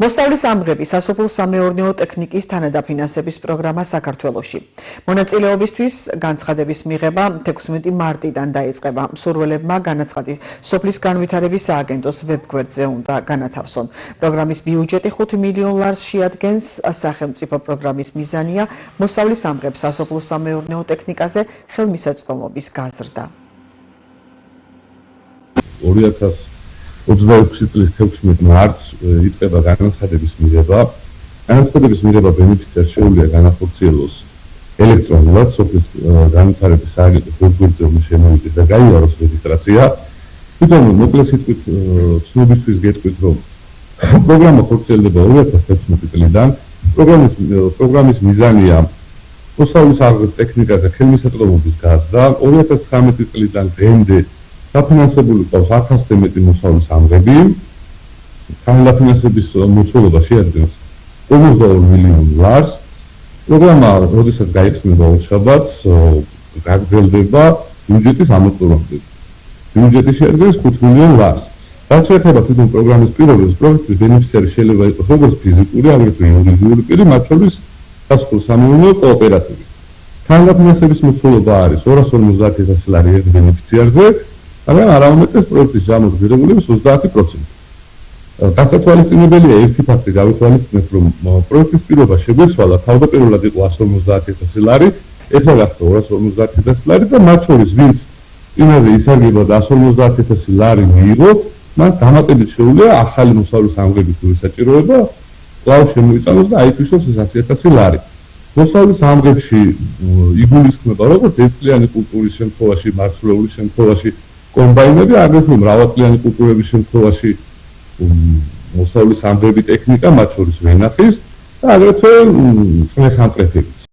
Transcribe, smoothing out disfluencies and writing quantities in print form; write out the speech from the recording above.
მოსწავლის ამღები სასოფლო-სამეურნეო ტექნიკის თანადაფინანსების პროგრამა საქართველოში. მონაწილეობისთვის განცხადების მიღება 16 მარტიდან დაიწყება. მსურველებმა განაცხადი სოფლის განვითარების სააგენტოს ვებგვერდზე უნდა განათავსონ. პროგრამის ბიუჯეტი 5 მილიონ ლარს შეადგენს. სახელმწიფო პროგრამის მიზანია მოსწავლის ამღებს სასოფლო-სამეურნეო ტექნიკაზე ხელმისაწვდომობის გაზრდა. 2026 წლის 16 მარტს იწყება განაცხადების მიღება. განაცხადების მიღება ბენეფიციარს შეუძლია განახორციელოს ელექტრონულად სოფლის განვითარების სააგენტოს ვებგვერდზე უნდა შემოიღოს და გაიაროს რეგისტრაცია. თვითონ მოკლე სიტყვით ცნობისთვის გეტყვით, რომ პროგრამა ხორციელდება 2016 წლიდან. პროგრამის მიზანია მოსწავლის ამღებ ტექნიკაზე ხელმისაწვდომობის გაზრდა. 2019 წლიდან დღემდე დაფინანსებული ყავს 1000-ზე მეტი მოსწავლის ამღები. თანადაფინანსების მოცულობა შეადგენს 52 მილიონ ლარს. პროგრამა, როდესაც გაიხსნება ორშაბათს, გაგრძელდება ბიუჯეტის ამოწურვამდე. ბიუჯეტი შეადგენს 5 მილიონ ლარს. რაც შეეხება თვითონ პროგრამის პირობებს, პროექტის ბენეფიციარი შეიძლება იყოს როგორც ფიზიკური, აგრეთვე იურიდიული პირი, მათ შორის სასოფლო-სამეურნეო კოოპერატივი. თანადაფინანსების მოცულობა არის 250,000 ლარი ერთ ბენეფიციარზე, მაგრამ არაუმეტეს პროექტის ժամოდგირებულების 30%. გასათვალისწინებელია ერთი ფაქტი გავითვალისწინოთ, რომ პროექტის პირობა შეგვეცვალა თავდაპირველად იყო 150,000 ლარი, ეხლა გახდა 250,000 ლარი და მათ შორის ვინც წინაზე ისარგებლა და 150,000 ლარი მიიღოთ, მას დამატებით შეუძლია ახალი მოსწავლის ამღების საჭიროება კვლავ შემოიტანოს და აითვისოს ეს 100,000 ლარი. მოსწავლის ამღებში იგულისხმება როგორც ერთწლიანი კულტურის შემთხვევაში, მარცვლეულის შემთხვევაში, კომბაინები, აგრეთვე მრავალწლიანი კულტურების შემთხვევაში მოსწავლის ამღები ტექნიკა, მათ შორის ვენახის და აგრეთვე წნეხამტრეთები.